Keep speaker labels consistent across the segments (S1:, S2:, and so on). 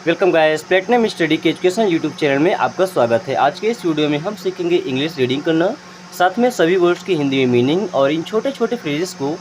S1: Welcome guys, platinum study के education YouTube channel में आपका स्वागत है। आज के इस वीडियो में हम सीखेंगे इंग्लिश रीडिंग करना, साथ में सभी वर्ड्स की हिंदी में मीनिंग और इन छोटे छोटे फ्रेजेस को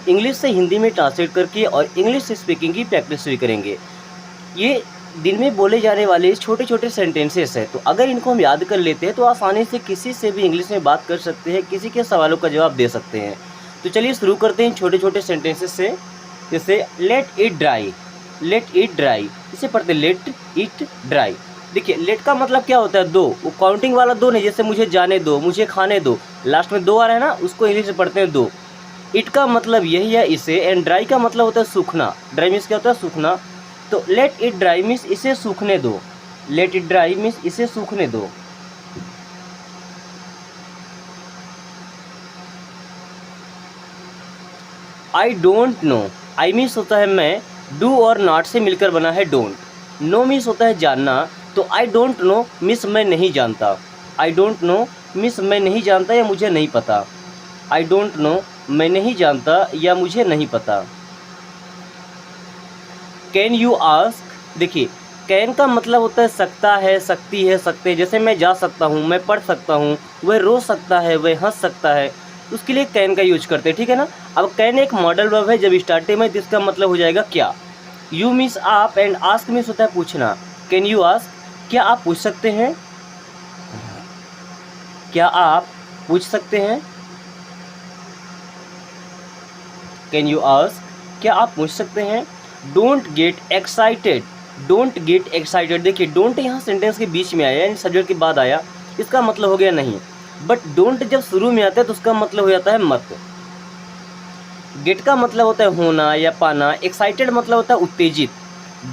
S1: इंग्लिश से हिंदी में ट्रांसलेट करके और इंग्लिश स्पीकिंग की प्रैक्टिस भी करेंगे। ये दिन में बोले जाने वाले छोटे छोटे सेंटेंसेस है, तो अगर इनको हम याद कर लेते हैं तो आसानी से किसी से भी इंग्लिश में बात कर सकते हैं, किसी के सवालों का जवाब दे सकते हैं। तो चलिए शुरू करते हैं इन छोटे छोटे सेंटेंसेस से। जैसे let it dry, let it dry, इसे पढ़ते लेट इट ड्राई। देखिए लेट का मतलब क्या होता है? दो, वो काउंटिंग वाला दो नहीं, जैसे मुझे जाने दो, मुझे खाने दो, लास्ट में दो आ रहा है ना, उसको इंग्लिश में पढ़ते हैं दो। इट का मतलब यही है इसे, एंड ड्राई का मतलब होता है सूखना। ड्राई मीन्स क्या होता है? सूखना। तो लेट इट ड्राई मीन्स इसे सूखने दो, लेट इट ड्राई मीन्स इसे सूखने दो। आई डोंट नो, आई मीन्स होता है मैं, डू और नॉट से मिलकर बना है डोंट। नो मीन्स होता है जानना, तो आई डोंट नो मीन्स मैं नहीं जानता। आई डोंट नो मीन्स मैं नहीं जानता या मुझे नहीं पता। आई डोंट नो मैं नहीं जानता या मुझे नहीं पता। कैन यू आस्क, देखिए कैन का मतलब होता है सकता है, सकती है, सकते। जैसे मैं जा सकता हूँ, मैं पढ़ सकता हूँ, वह रो सकता है, वह हंस सकता है, उसके लिए कैन का यूज करते हैं, ठीक है ना। अब कैन एक मॉडल वर्ब है, जब स्टार्टिंग में तो इसका मतलब हो जाएगा क्या। यू मीन्स आप एंड आस्क मीन्स होता है पूछना। कैन यू आस्क, क्या आप पूछ सकते हैं, क्या आप पूछ सकते हैं। कैन यू आस्क, क्या आप पूछ सकते हैं। Don't get excited, don't get excited. देखिए डोंट यहाँ सेंटेंस के बीच में आया, यानी सब्जेक्ट के बाद आया, इसका मतलब हो गया नहीं। बट डोंट जब शुरू में आता है तो उसका मतलब हो जाता है मत। गेट का मतलब होता है होना या पाना, एक्साइटेड मतलब होता है उत्तेजित।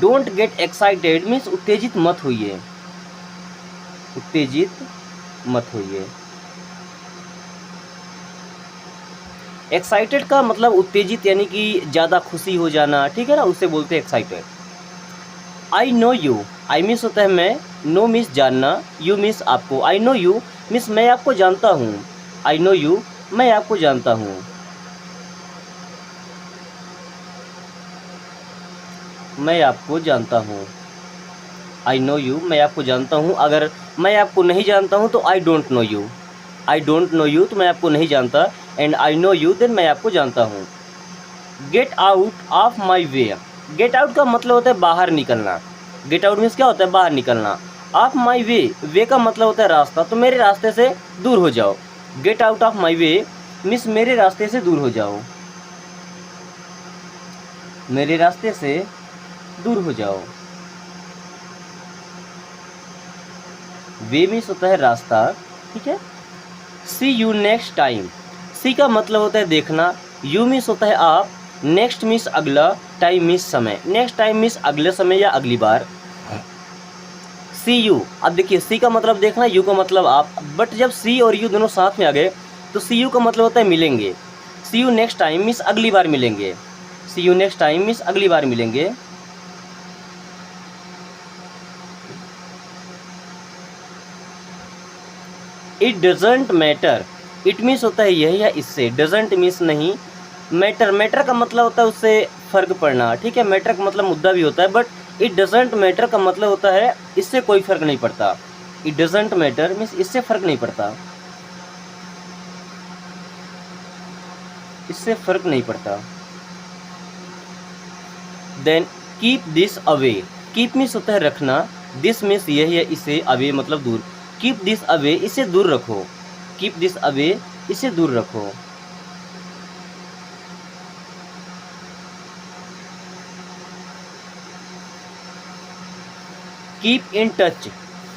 S1: डोंट गेट एक्साइटेड मीन्स उत्तेजित मत होइए, उत्तेजित मत होइए। एक्साइटेड का मतलब उत्तेजित यानी कि ज़्यादा खुशी हो जाना, ठीक है ना, उसे बोलते हैं excited. I know you, I means होता है मैं, नो मीन्स जानना, यू मीन्स आपको। आई नो यू मीन्स मैं आपको जानता हूँ। आई नो यू, मैं आपको जानता हूँ। मैं आपको जानता हूँ। आई नो यू, मैं आपको जानता हूँ। अगर मैं आपको नहीं जानता हूँ तो I don't know you. I don't know you तो मैं आपको नहीं जानता, and I know you then मैं आपको जानता हूँ। Get out of my way, get out का मतलब होता है बाहर निकलना। गेट आउट मीन्स क्या होता है? बाहर निकलना। ऑफ माई वे, वे का मतलब होता है रास्ता, तो मेरे रास्ते से दूर हो जाओ। Gate out of my way means मेरे रास्ते से दूर हो जाओ, मेरे रास्ते से दूर हो जाओ। वे मीन्स होता है रास्ता, ठीक है। सी यू नेक्स्ट टाइम, सी का मतलब होता है देखना, यू मीन्स होता है आप, नेक्स्ट मीन्स अगला, टाइम मीन्स समय। नेक्स्ट टाइम मीन्स अगले समय या अगली बार। सी यू, अब देखिए सी का मतलब देखना, यू का मतलब आप, बट जब सी और यू दोनों साथ में आ गए तो सी यू का मतलब होता है मिलेंगे। सी यू नेक्स्ट टाइम मीन्स अगली बार मिलेंगे, सी यू नेक्स्ट टाइम मीन्स अगली बार मिलेंगे। It doesn't matter, it means होता है यही है इससे, डजेंट मीन्स नहीं, मैटर, मैटर का मतलब होता है उससे फर्क पड़ना, ठीक है। मैटर का मतलब मुद्दा भी होता है, बट इट डजेंट मैटर का मतलब होता है इससे कोई फर्क नहीं पड़ता। इट डजेंट मैटर मीन्स इससे फर्क नहीं पड़ता, इससे फर्क नहीं पड़ता। Then keep this away, keep means होता है रखना, दिस मीन्स यही है इसे, अवे मतलब दूर। कीप दिस अवे, इसे दूर रखो, कीप दिस अवे, इसे दूर रखो। कीप इन टच,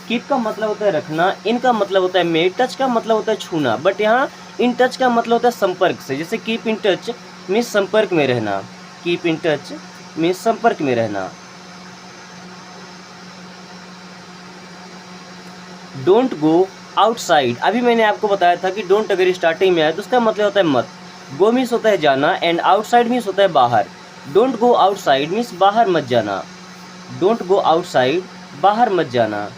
S1: कीप का मतलब होता है रखना, इन का मतलब होता है में, टच का मतलब होता है छूना, बट यहाँ इन टच का मतलब होता है संपर्क से। जैसे कीप इन टच मीन्स संपर्क में रहना, कीप इन टच मीन्स संपर्क में रहना। डोंट गो आउटसाइड, अभी मैंने आपको बताया था कि डोंट अगर स्टार्टिंग में आए तो उसका मतलब होता है मत। गो मीन्स होता है जाना, एंड आउटसाइड मीन्स होता है बाहर। डोंट गो आउटसाइड मीन्स बाहर मत जाना, डोंट गो आउटसाइड, बाहर मत जाना।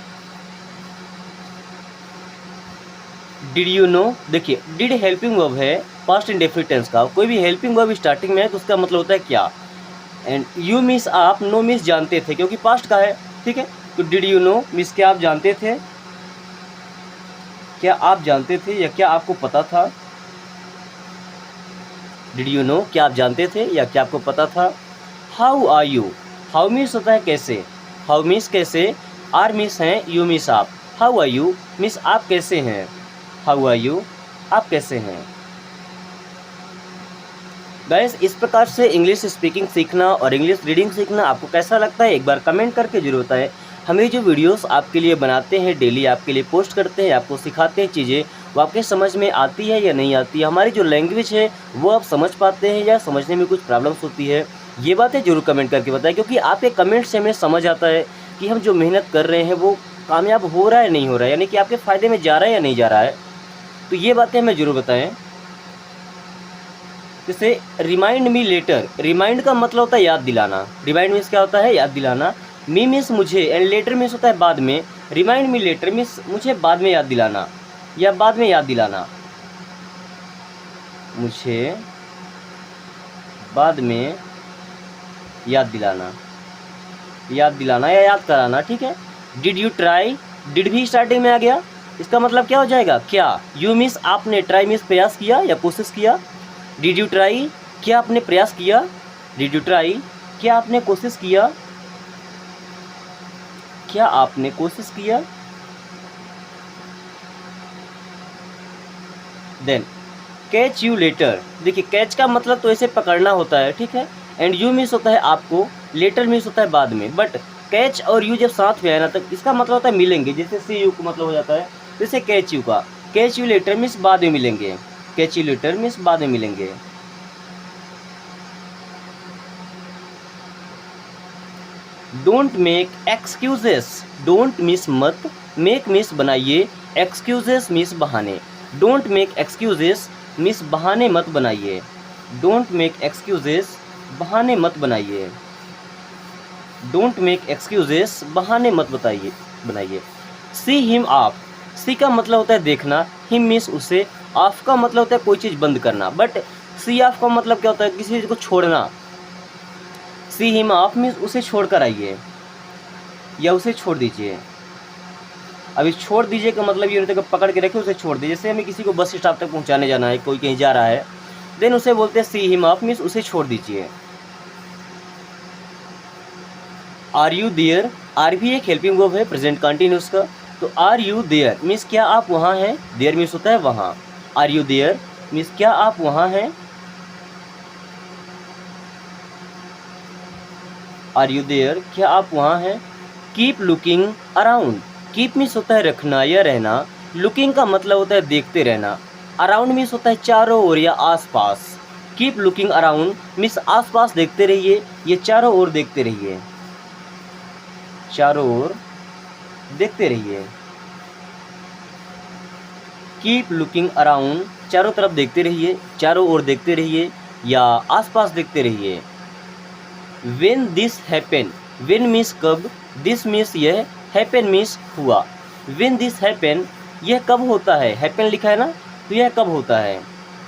S1: डिड यू नो, देखिए डिड हेल्पिंग वर्ब है, पास्ट इंडेफिनिट टेंस का, कोई भी हेल्पिंग वर्ब स्टार्टिंग में है तो उसका मतलब होता है क्या। एंड यू मीन्स आप, नो मीन्स जानते थे, क्योंकि पास्ट का है, ठीक है। तो डिड यू नो मीन्स क्या आप जानते थे, क्या आप जानते थे या क्या आपको पता था। डिड यू नो क्या आप जानते थे या क्या आपको पता था। How are you, how means होता है कैसे, हाउ मीन्स कैसे, आर मीन्स हैं, यू मीन्स आप। हाउ आर यू मीन्स आप कैसे हैं, हाउ आर यू आप कैसे हैं। गाइस, इस प्रकार से इंग्लिश स्पीकिंग सीखना और इंग्लिश रीडिंग सीखना आपको कैसा लगता है एक बार कमेंट करके जरूर बताएं। हमें जो वीडियोस आपके लिए बनाते हैं, डेली आपके लिए पोस्ट करते हैं, आपको सिखाते हैं चीज़ें, वो आपके समझ में आती है या नहीं आती है, हमारी जो लैंग्वेज है वो आप समझ पाते हैं या समझने में कुछ प्रॉब्लम्स होती है, ये बातें जरूर कमेंट करके बताएं। क्योंकि आपके कमेंट से हमें समझ आता है कि हम जो मेहनत कर रहे हैं वो कामयाब हो रहा है नहीं हो रहा है, यानी कि आपके फ़ायदे में जा रहा है या नहीं जा रहा है। तो ये बातें हमें ज़रूर बताएं। जैसे रिमाइंड मी लेटर, रिमाइंड का मतलब होता है याद दिलाना, रिमाइंड मीन्स क्या होता है, याद दिलाना। मी मीन्स मुझे, एंड लेटर मीन्स होता है बाद में। रिमाइंड मी लेटर मीन्स मुझे बाद में याद दिलाना या बाद में याद दिलाना, मुझे बाद में याद दिलाना, याद दिलाना या याद कराना, ठीक है। डिड यू ट्राई, डिड भी स्टार्टिंग में आ गया, इसका मतलब क्या हो जाएगा, क्या। यू मीन्स आपने, ट्राई मीन्स प्रयास किया या कोशिश किया। डिड यू ट्राई क्या आपने प्रयास किया, डिड यू ट्राई क्या आपने कोशिश किया, क्या आपने कोशिश किया। देन कैच यू लेटर, देखिए कैच का मतलब तो ऐसे पकड़ना होता है, ठीक है। एंड यू मीन्स होता है आपको, लेटर मीन्स होता है बाद में। बट कैच और यू जब साथ में आए ना, तो इसका मतलब होता है मिलेंगे। जैसे सी यू का मतलब हो जाता है, जैसे कैच यू का, कैच यू लेटर मीन्स बाद में मिलेंगे, कैच यू लेटर मीन्स बाद में मिलेंगे। Don't make excuses, don't miss मत, मेक मिस बनाइए, एक्सक्यूजेस मिस बहाने। डोंट मेक एक्सक्यूजेस मिस बहाने मत बनाइए, डोंट मेक एक्सक्यूजेस बहाने मत बनाइए, डोंट मेक एक्सक्यूजेस बहाने मत बताइए बनाइए। सी हिम आप, सी का मतलब होता है देखना, हिम मीन्स उसे, ऑफ का मतलब होता है कोई चीज़ बंद करना। बट सी ऑफ का मतलब क्या होता है, किसी चीज़ को छोड़ना। सी हिम ऑफ मीन्स उसे छोड़कर आइए या उसे छोड़ दीजिए। अभी छोड़ दीजिए का मतलब ये नहीं था कि पकड़ के रखिए, उसे छोड़ दीजिए। जैसे हमें किसी को बस स्टॉप तक पहुंचाने जाना है, कोई कहीं जा रहा है, देन उसे बोलते हैं सी हिम ऑफ मीन्स उसे छोड़ दीजिए। आर यू देयर, आर भी एक हेल्पिंग वर्ब है प्रेजेंट कंटिन्यूस का। तो आर यू देयर मीन्स क्या आप वहाँ हैं, देयर मीन्स होता है वहाँ। आर यू देयर मीन्स क्या आप वहाँ हैं, आर यू देयर क्या आप वहाँ हैं। Keep looking around, keep means होता है रखना या रहना, लुकिंग का मतलब होता है देखते रहना, अराउंड मीन्स होता है चारों ओर या आसपास। कीप लुकिंग अराउंड मीन्स आसपास देखते रहिए, ये चारों ओर देखते रहिए, चारों ओर देखते रहिए। कीप लुकिंग अराउंड चारों तरफ देखते रहिए, चारों ओर देखते रहिए या आसपास देखते रहिए। When this happen, when means कब, this मीन्स यह, happen मीन्स हुआ। When this happen यह कब होता है, happen लिखा है ना, तो यह कब होता है।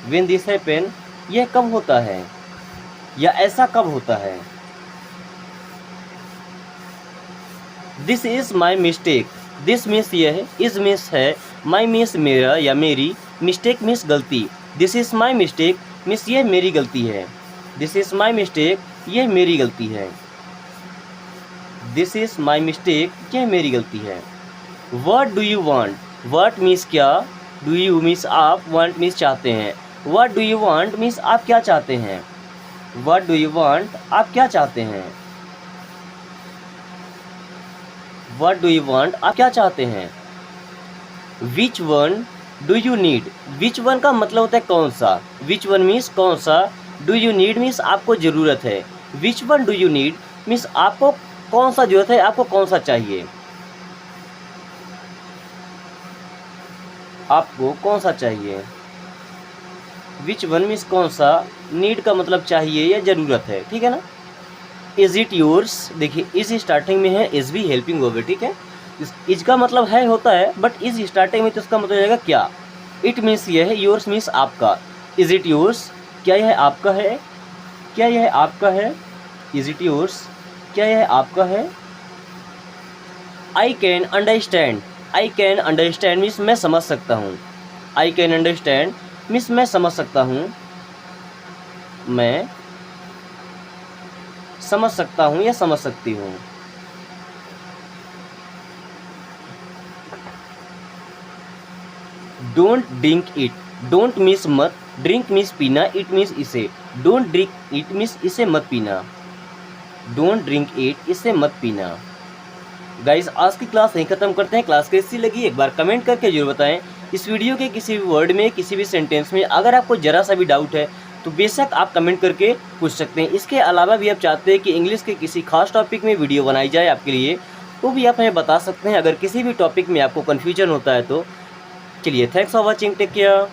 S1: When this happen यह कब होता है या ऐसा कब होता है। This is my mistake, this means यह, is मीन्स है, my मीन्स मेरा या मेरी, mistake मीन्स गलती। This is my mistake means यह मेरी गलती है, This is my mistake यह मेरी गलती है, This is my mistake यह मेरी गलती है। What do you want, what means क्या, do you मीन्स आप, want मीन्स चाहते हैं। What do you want means आप क्या चाहते हैं, What do you want आप क्या चाहते हैं, What do you want आप क्या चाहते हैं। Which one do you need, Which one का मतलब होता है कौन सा, Which one मीन्स कौन सा, Do you need मीन्स आपको ज़रूरत है, Which one do you need means आपको कौन सा ज़रूरत है, आपको कौन सा चाहिए, आपको कौन सा चाहिए। Which one मीन्स कौन सा, नीड का मतलब चाहिए या ज़रूरत है, ठीक है ना। इज़ इट योर्स, देखिए इज़ स्टार्टिंग में है, इज़ भी हेल्पिंग वर्ब है, ठीक है। इज़ का मतलब है होता है, बट इज़ स्टार्टिंग में तो इसका मतलब हो जाएगा क्या। इट मीन्स यह है, योर्स मीन्स आपका। इज़ इट योर्स क्या यह आपका है, क्या यह आपका है, इज़ इट योर्स क्या यह आपका है। I can understand, I can understand means मैं समझ सकता हूँ, आई कैन अंडरस्टैंड मीन्स मैं समझ सकता हूँ, मैं समझ सकता हूँ या समझ सकती हूँ। Don't drink it, don't means मत, ड्रिंक मीन्स पीना, इट मीन्स इसे, डोंट ड्रिंक इट मीन्स इसे मत पीना, डोंट ड्रिंक इट इसे मत पीना। गाइस आज की क्लास यहीं खत्म करते हैं। क्लास कैसी लगी एक बार कमेंट करके जरूर बताएं। इस वीडियो के किसी भी वर्ड में, किसी भी सेंटेंस में अगर आपको ज़रा सा भी डाउट है तो बेशक आप कमेंट करके पूछ सकते हैं। इसके अलावा भी आप चाहते हैं कि इंग्लिश के किसी खास टॉपिक में वीडियो बनाई जाए आपके लिए, तो भी आप हमें बता सकते हैं। अगर किसी भी टॉपिक में आपको कन्फ्यूजन होता है तो चलिए, thanks for watching, take care.